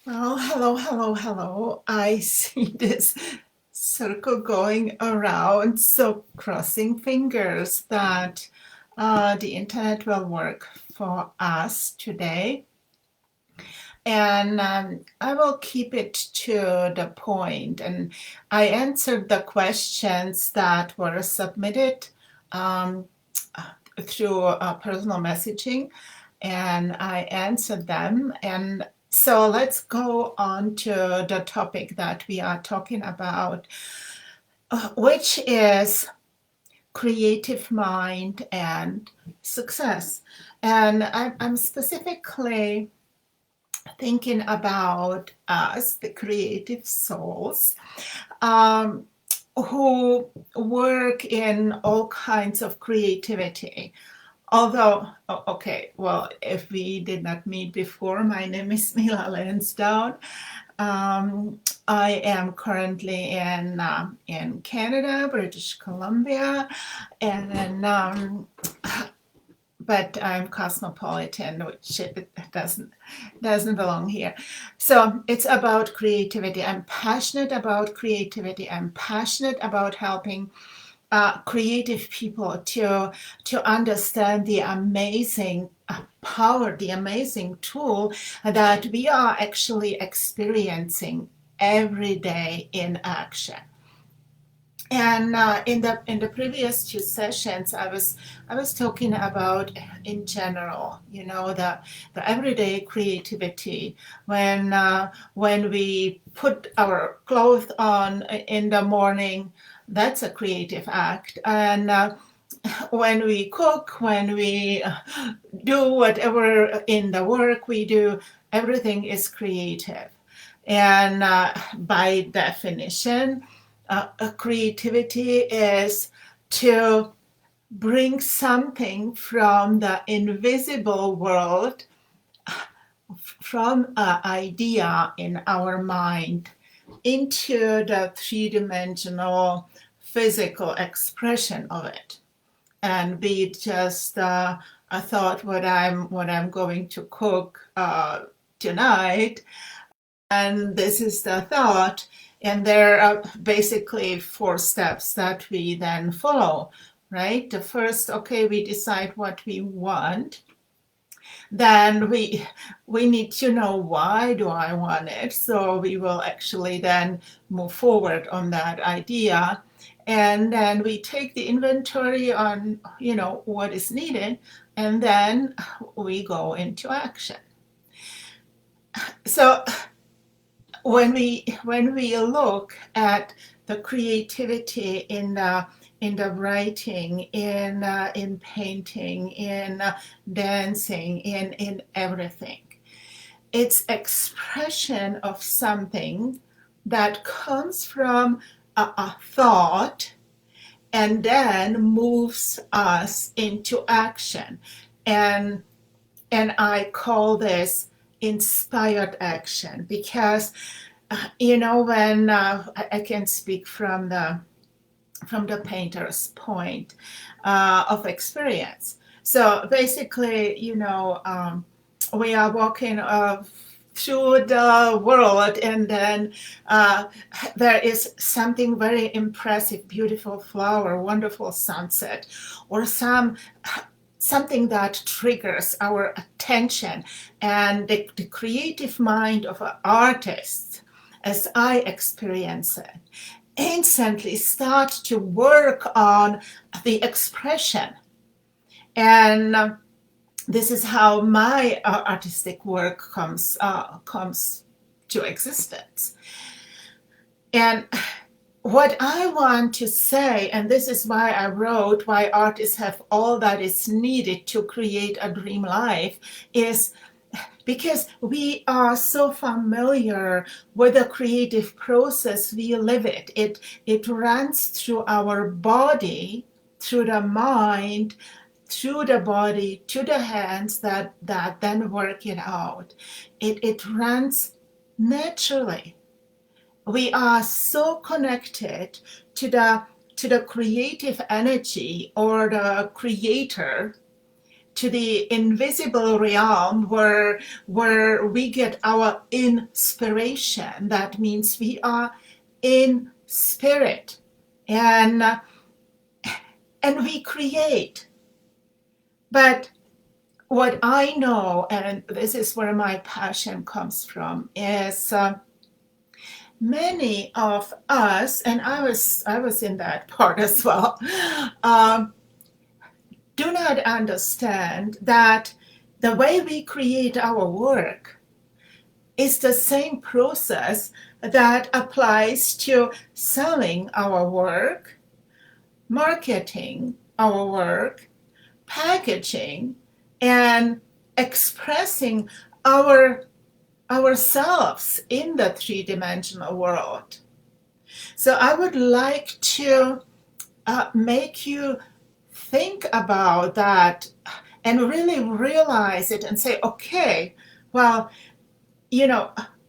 Well, hello, hello, hello. I see this circle going around, so crossing fingers that the internet will work for us today. And I will keep it to the point. And I answered the questions that were submitted um, through personal messaging, and I answered them. And so let's go on to the topic that we are talking about, which is creative mind and success. And I'm specifically thinking about us, the creative souls, um, who work in all kinds of creativity. Although, okay, well, if we did not meet before, my name is Mila Lansdowne. Um, I am currently in Canada, British Columbia, and but I'm cosmopolitan, which it doesn't belong here. So it's about creativity. I'm passionate about creativity. I'm passionate about helping creative people to understand the amazing power, the amazing tool that we are actually experiencing every day in action. And in the previous two sessions, I was talking about in general, the everyday creativity when we put our clothes on in the morning. That's a creative act. And when we cook, when we do whatever in the work we do, everything is creative. And by definition, creativity is to bring something from the invisible world, from an idea in our mind, into the three-dimensional physical expression of it, and be it just a thought what I'm going to cook tonight, and this is the thought. And there are basically four steps that we then follow, right? The first, okay, we decide what we want. Then we need to know, why do I want it? So we will actually then move forward on that idea. And then we take the inventory on, what is needed, and then we go into action. So when we look at the creativity in the writing, in painting, in dancing, in everything, it's expression of something that comes from a thought and then moves us into action. And and I call this inspired action, because when I can speak from the painter's point of experience. So basically, we are walking through the world, and then there is something very impressive, beautiful flower, wonderful sunset, or something that triggers our attention, and the creative mind of an artist, as I experience it, instantly start to work on the expression. And this is how my artistic work comes to existence. And what I want to say, and this is why I wrote Why Artists Have All That Is Needed to Create a Dream Life, is because we are so familiar with the creative process. We live it. It runs through our body, through the mind, through the body, to the hands that then work it out. It runs naturally. We are so connected to the creative energy or the creator, to the invisible realm where we get our inspiration. That means we are in spirit, and we create. But what I know, and this is where my passion comes from, is many of us, and I was in that part as well, do not understand that the way we create our work is the same process that applies to selling our work, marketing our work, packaging, and expressing ourselves in the three-dimensional world. So I would like to make you think about that and really realize it and say, okay, well,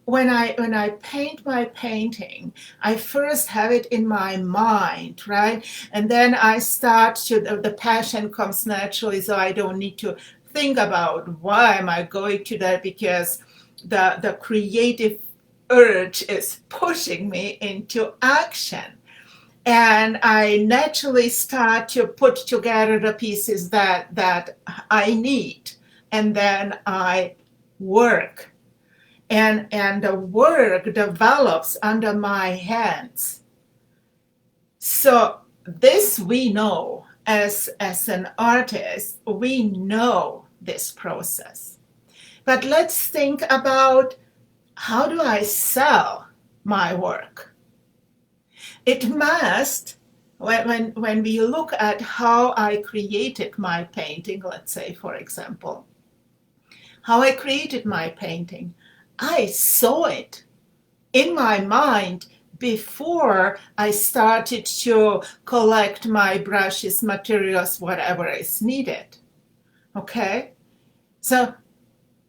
when I paint my painting, I first have it in my mind, right? And then I start to, the passion comes naturally, so I don't need to think about why am I going to that, because the creative urge is pushing me into action. And I naturally start to put together the pieces that I need. And then I work. And the work develops under my hands. So this we know as an artist, we know this process. But let's think about, how do I sell my work? It must, when we look at how I created my painting, let's say, for example, how I created my painting, I saw it in my mind before I started to collect my brushes, materials, whatever is needed. Okay? So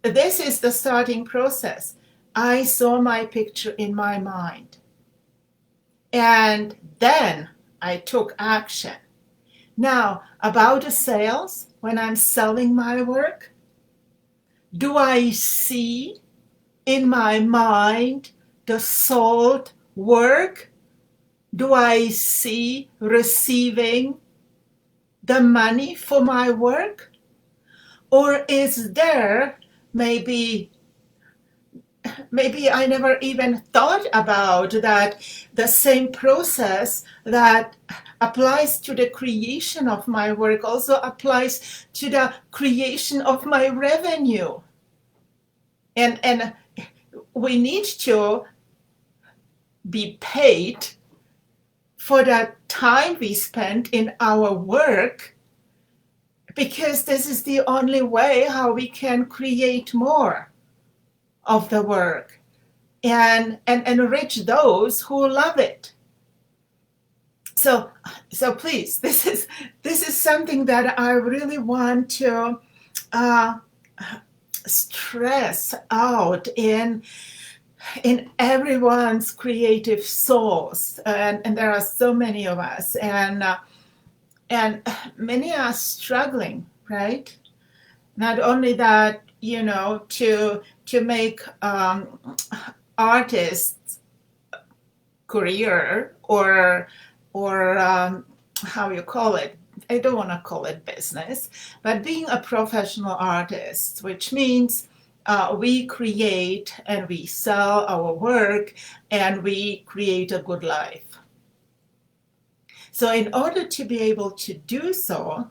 this is the starting process. I saw my picture in my mind. And then I took action. Now, about the sales, when I'm selling my work, do I see in my mind the sold work? Do I see receiving the money for my work? Or is there maybe I never even thought about that the same process that applies to the creation of my work also applies to the creation of my revenue. And we need to be paid for the time we spend in our work, because this is the only way how we can create more of the work and enrich those who love it. So please, this is something that I really want to stress out in everyone's creative souls, and there are so many of us, and many are struggling, right? Not only that, to make artists career or how you call it, I don't want to call it business, but being a professional artist, which means we create and we sell our work and we create a good life. So in order to be able to do so,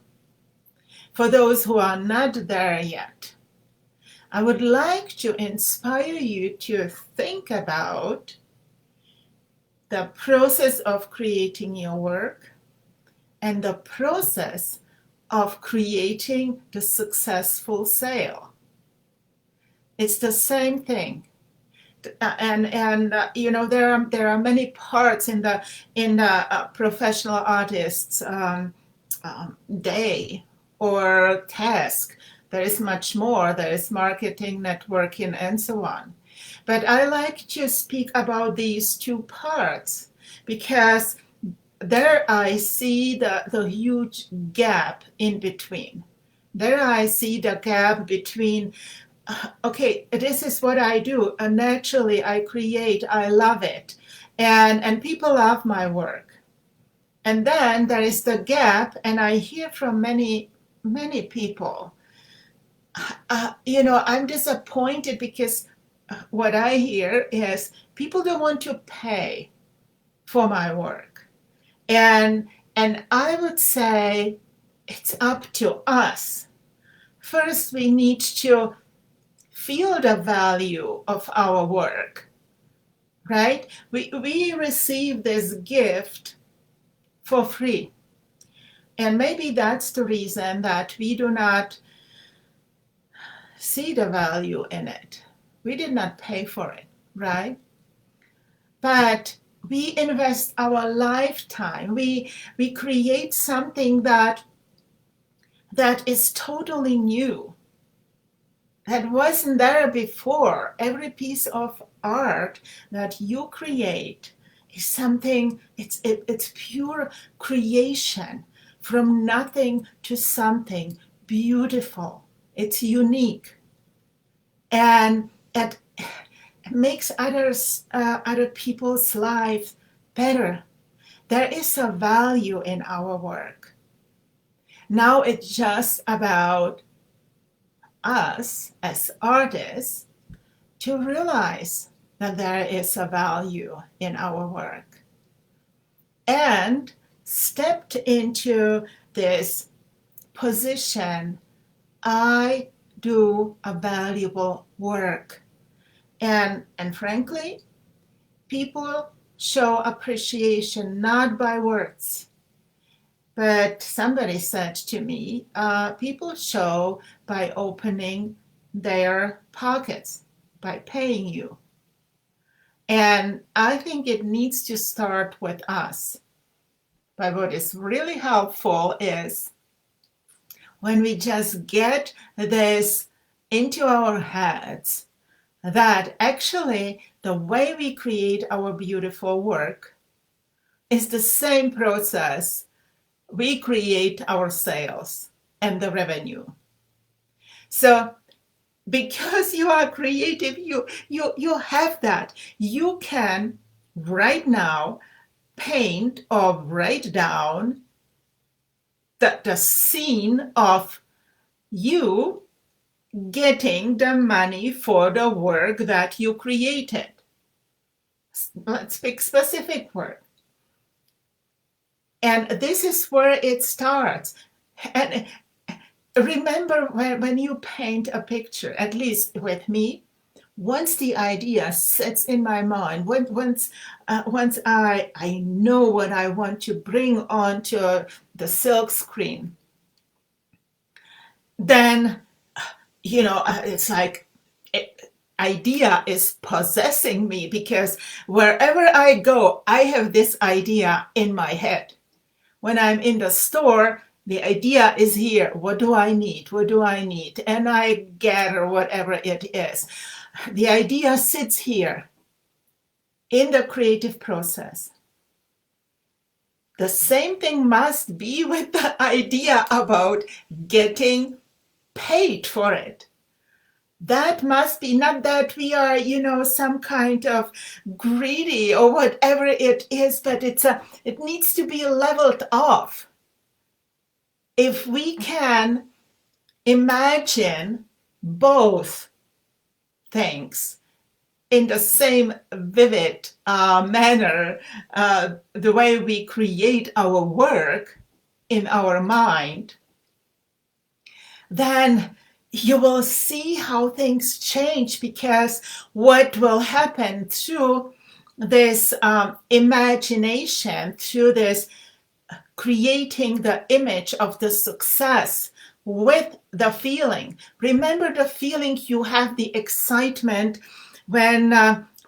for those who are not there yet, I would like to inspire you to think about the process of creating your work and the process of creating the successful sale. It's the same thing. And there are many parts in the professional artist's day or task. There is much more. There is marketing, networking, and so on. But I like to speak about these two parts because there I see the huge gap in between. There I see the gap between, okay, this is what I do. Naturally, I create, I love it. And people love my work. And then there is the gap, and I hear from many people, I'm disappointed because what I hear is people don't want to pay for my work. And I would say it's up to us. First, we need to feel the value of our work, right? We receive this gift for free. And maybe that's the reason that we do not see the value in it. We did not pay for it, right? But we invest our lifetime. We create something that is totally new, that wasn't there before. Every piece of art that you create is something, it's pure creation, from nothing to something beautiful. It's unique, and it makes other people's lives better. There is a value in our work. Now it's just about us as artists to realize that there is a value in our work, and stepped into this position. I do a valuable work. And frankly, people show appreciation not by words, but somebody said to me, people show by opening their pockets, by paying you. And I think it needs to start with us. But what is really helpful is when we just get this into our heads, that actually the way we create our beautiful work is the same process we create our sales and the revenue. So because you are creative, you have that. You can right now paint or write down the scene of you getting the money for the work that you created. Let's pick specific work. And this is where it starts. And remember, when you paint a picture, at least with me, once the idea sits in my mind, once I know what I want to bring onto the silk screen, then it's like idea is possessing me, because wherever I go, I have this idea in my head. When I'm in the store, the idea is here. What do I need? What do I need? And I gather whatever it is. The idea sits here in the creative process. The same thing must be with the idea about getting paid for it. That must be, not that we are, some kind of greedy or whatever it is, but it needs to be leveled off. If we can imagine both things in the same vivid manner, the way we create our work in our mind, then you will see how things change, because what will happen through this imagination, through this creating the image of the success with the feeling. Remember the feeling you have, the excitement when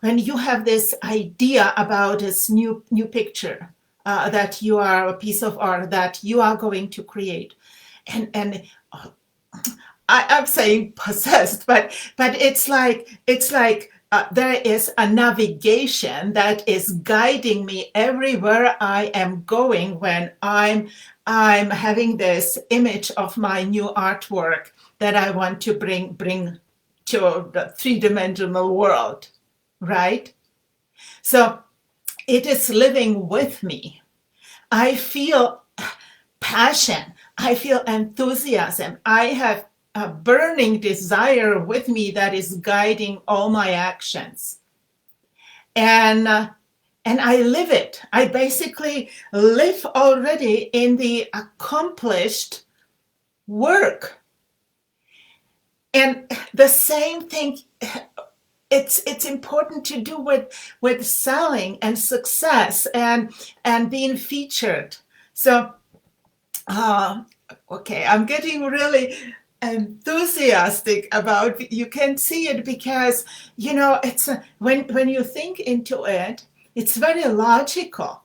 you have this idea about this new picture that you are, a piece of art that you are going to create, and I'm saying possessed, but it's like there is a navigation that is guiding me everywhere I am going when I'm I'm having this image of my new artwork that I want to bring to the three-dimensional world, right? So it is living with me. I feel passion. I feel enthusiasm. I have a burning desire with me that is guiding all my actions. And I live it. I basically live already in the accomplished work. And the same thing, it's important to do with selling and success and being featured. So okay, I'm getting really enthusiastic about, you can see it because, it's when you think into it, it's very logical.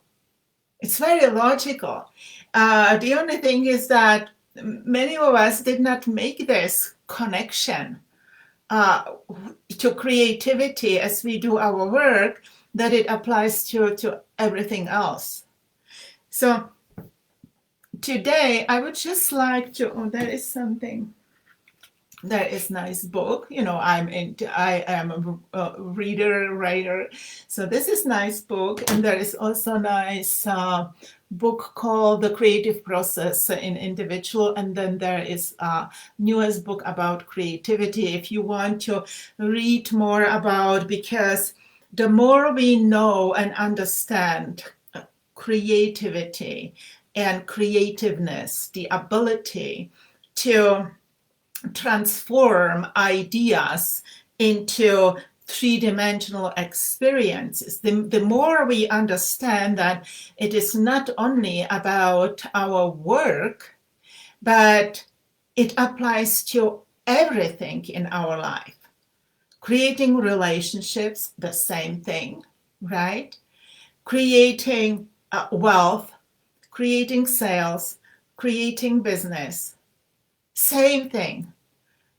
It's very logical. The only thing is that many of us did not make this connection to creativity as we do our work, that it applies to everything else. So today, I would just like to, there is something, there is nice book. I am a reader, writer. So this is nice book. And there is also a nice book called The Creative Process in Individual. And then there is a newest book about creativity. If you want to read more about, because the more we know and understand creativity and creativeness, the ability to transform ideas into three-dimensional experiences, the more we understand that it is not only about our work, but it applies to everything in our life. Creating relationships, the same thing, right? Creating wealth, creating sales, creating business, same thing.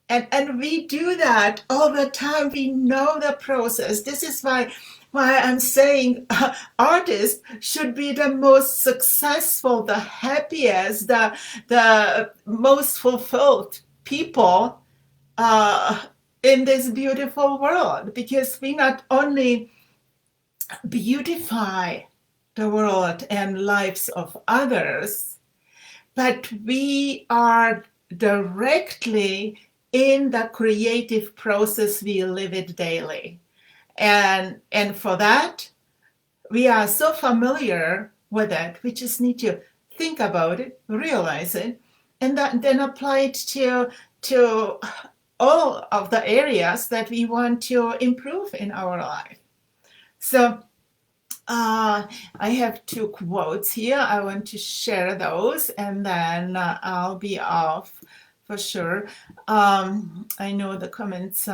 And we do that all the time. We know the process. This is why I'm saying artists should be the most successful, the happiest, the most fulfilled people in this beautiful world, because we not only beautify the world and lives of others, but we are directly in the creative process. We live it daily. And for that, we are so familiar with it. We just need to think about it, realize it, and then apply it to all of the areas that we want to improve in our life. So I have two quotes here. I want to share those, and then I'll be off for sure. I know the comments.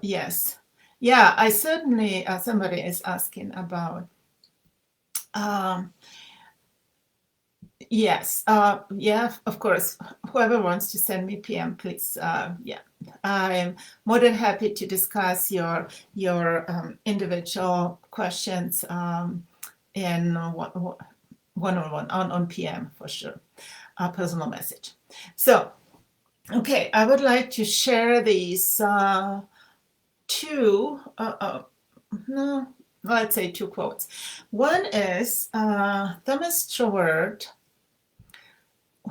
Yes. Yeah, I certainly, somebody is asking about. Yes. Yeah, of course. Whoever wants to send me PM, please. Yeah. I'm more than happy to discuss your individual questions in one-on-one on PM for sure, a personal message. So, okay, I would like to share these two, no, let's say two quotes. One is Thomas Troward,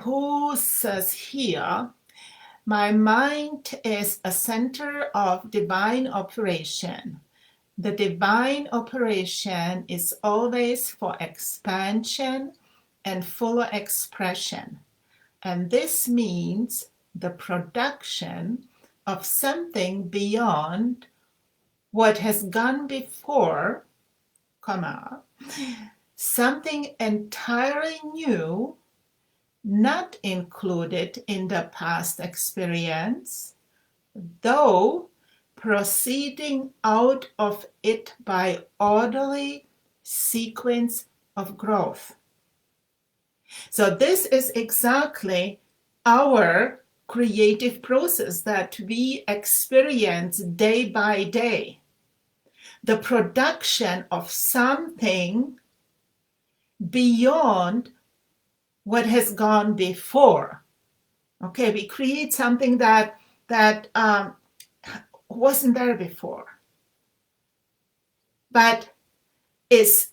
who says here, "My mind is a center of divine operation. The divine operation is always for expansion and fuller expression. And this means the production of something beyond what has gone before, something entirely new, not included in the past experience, though proceeding out of it by orderly sequence of growth." So this is exactly our creative process that we experience day by day. The production of something beyond what has gone before. Okay, we create something that wasn't there before, but is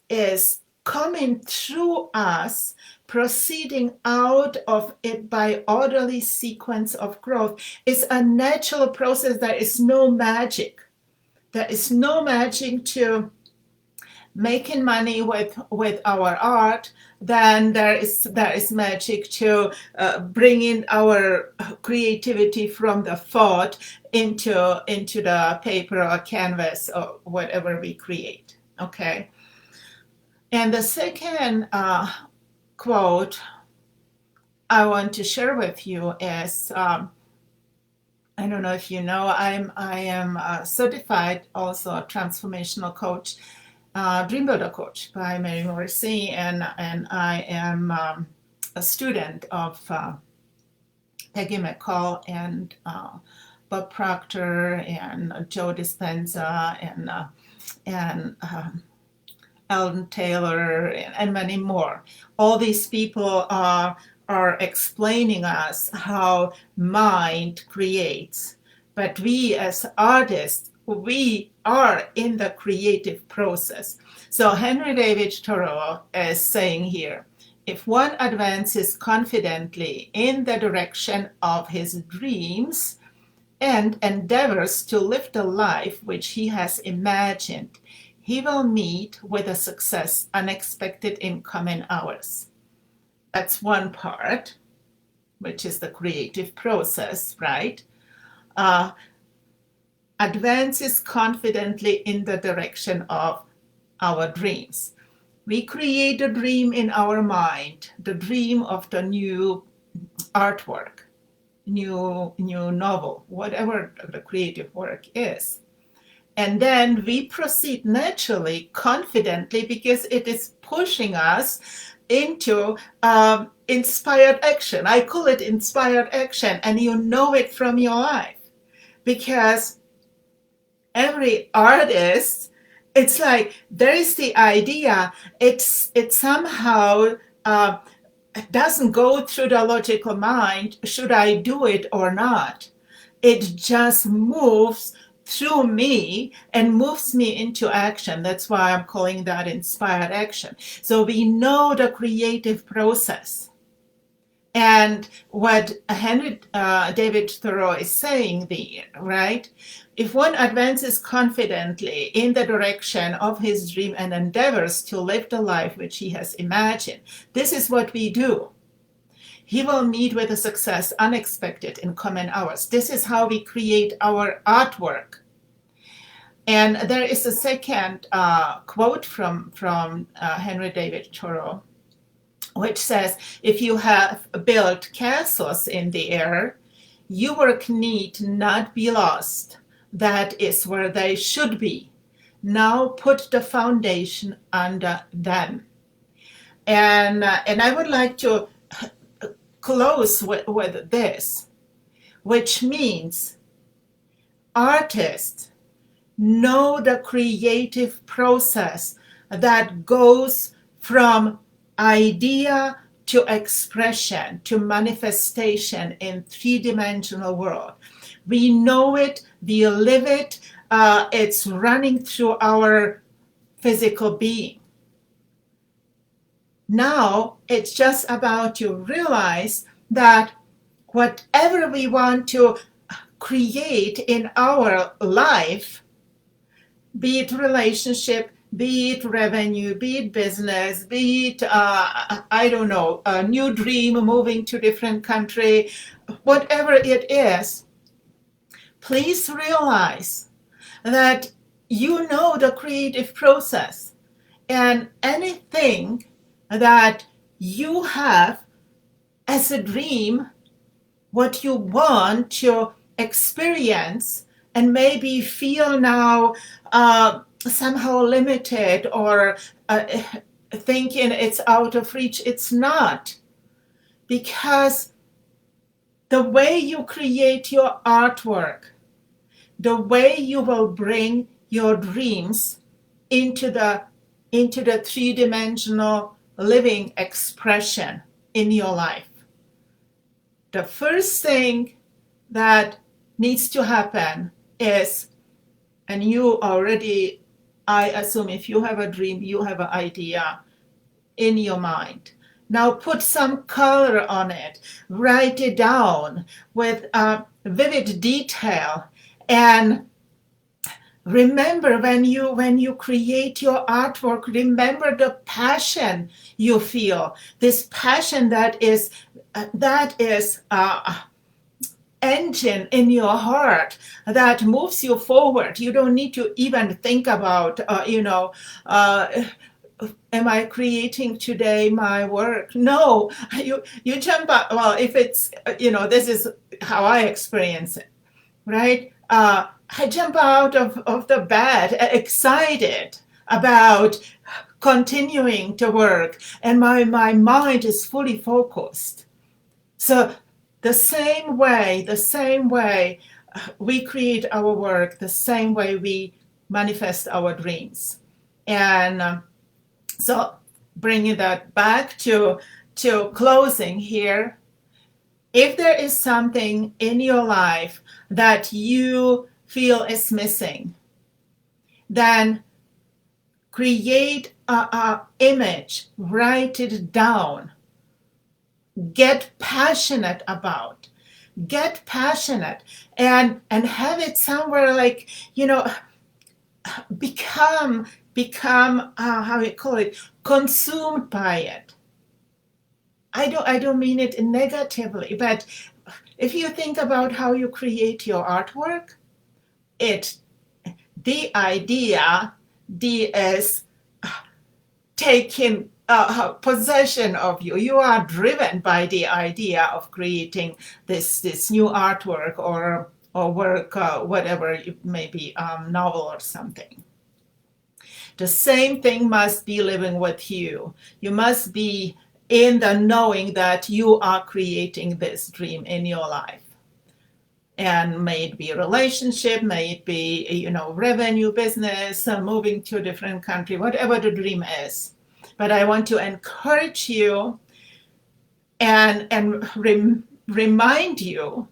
coming through us, proceeding out of it by orderly sequence of growth. It's a natural process. There is no magic. There is no magic to making money with our art. Then there is magic to bringing our creativity from the thought into the paper or canvas or whatever we create. Okay. And the second quote I want to share with you is, I don't know if you know, I am a certified also a transformational coach, dream builder coach by Mary Morrissey, and I am a student of Peggy McCall and Bob Proctor and Joe Dispenza and Eldon Taylor, and many more. All these people are explaining us how mind creates. But we as artists, we are in the creative process. So Henry David Thoreau is saying here, if one advances confidently in the direction of his dreams and endeavors to live the life which he has imagined, he will meet with a success unexpected in coming hours. That's one part, which is the creative process, right? Advances confidently in the direction of our dreams. We create a dream in our mind, the dream of the new artwork, new novel, whatever the creative work is. And then we proceed naturally, confidently, because it is pushing us into inspired action. I call it inspired action, and you know it from your life. Because every artist, it's like there is the idea, it somehow doesn't go through the logical mind, should I do it or not? It just moves through me and moves me into action. That's why I'm calling that inspired action. So we know the creative process. And what Henry David Thoreau is saying there, right? If one advances confidently in the direction of his dream and endeavors to live the life which he has imagined, this is what we do. He will meet with a success unexpected in coming hours. This is how we create our artwork. And there is a second quote from Henry David Thoreau, which says, if you have built castles in the air, your work need not be lost. That is where they should be. Now put the foundation under them. And I would like to close with this, which means artists know the creative process that goes from idea to expression to manifestation in three-dimensional world. We know it, we live it, it's running through our physical being. Now it's just about to realize that whatever we want to create in our life, be it relationship, be it revenue, be it business, be it, I don't know, a new dream, moving to a different country, whatever it is, please realize that you know the creative process, and anything that you have as a dream, what you want to experience and maybe feel now somehow limited or thinking it's out of reach, it's not. Because the way you create your artwork, the way you will bring your dreams into the three-dimensional living expression, in your life, the first thing that needs to happen is, and you already, I assume if you have a dream, you have an idea in your mind. Now put some color on it, write it down with vivid detail, and remember when you create your artwork, remember the passion you feel. This passion that is engine in your heart that moves you forward. You don't need to even think about, am I creating today my work? No, you jump out. Well, if it's, this is how I experience it, right? I jump out of the bed excited about continuing to work, and my mind is fully focused. So the same way we create our work, the same way we manifest our dreams. And so bringing that back to closing here, if there is something in your life that you feel is missing, then create a image, write it down, get passionate and have it somewhere, like, become how we call it, consumed by it. I don't mean it negatively, but if you think about how you create your artwork, the idea is taking possession of you. You are driven by the idea of creating this new artwork or work, whatever it may be, novel or something. The same thing must be living with you. You must be in the knowing that you are creating this dream in your life. And may it be a relationship, may it be, revenue, business, moving to a different country, whatever the dream is. But I want to encourage you and remind you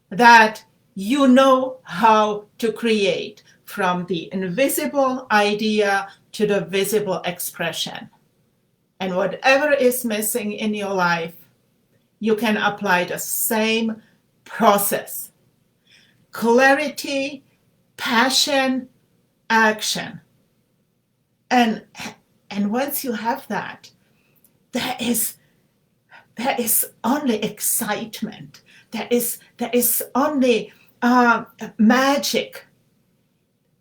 that you know how to create from the invisible idea to the visible expression. And whatever is missing in your life, you can apply the same process. Clarity, passion, action. And once you have that, there is only excitement. There is only magic.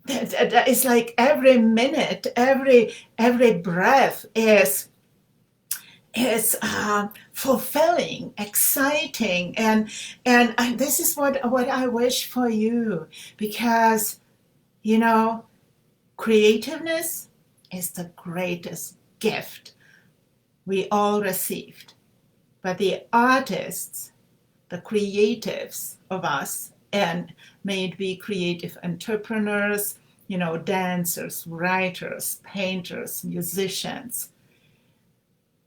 That is like every minute, every breath is fulfilling, exciting, and this is what I wish for you, because creativeness is the greatest gift we all received. But the artists, the creatives of us, and may it be creative entrepreneurs, dancers, writers, painters, musicians,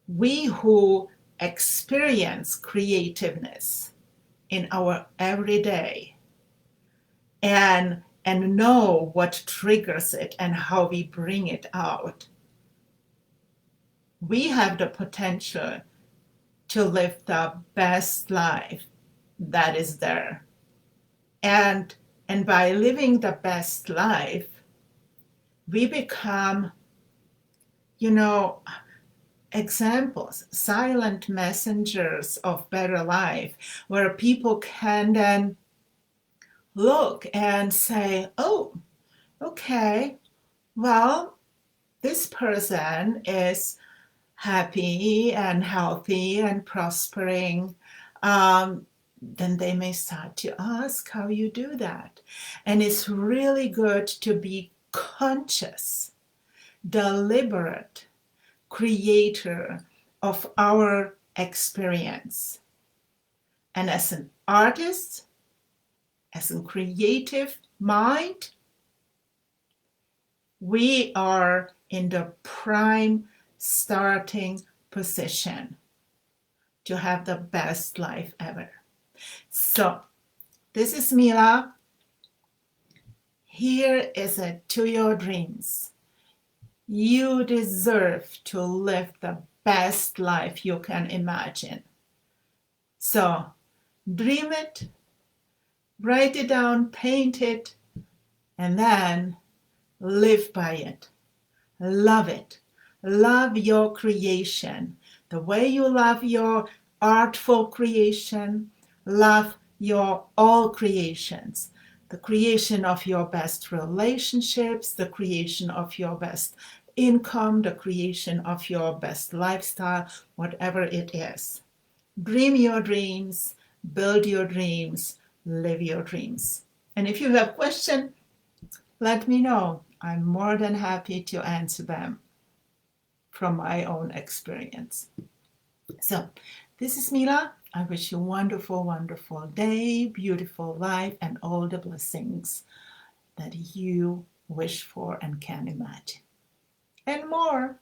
we who experience creativeness in our everyday and know what triggers it and how we bring it out, we have the potential to live the best life that is there. And by living the best life, we become, examples, silent messengers of better life, where people can then look and say, oh, okay, well, this person is happy and healthy and prospering. Then they may start to ask how you do that. And it's really good to be conscious, deliberate creator of our experience. And as an artist, as a creative mind, we are in the prime starting position to have the best life ever. So, this is Mila. Here is it to your dreams. You deserve to live the best life you can imagine. So, dream it, write it down, paint it, and then live by it. Love it. Love your creation. The way you love your artful creation, love your all creations. The creation of your best relationships, the creation of your best income, the creation of your best lifestyle, whatever it is. Dream your dreams, build your dreams, live your dreams. And if you have questions, let me know. I'm more than happy to answer them from my own experience. So, this is Mila. I wish you a wonderful, wonderful day, beautiful life, and all the blessings that you wish for and can imagine. And more.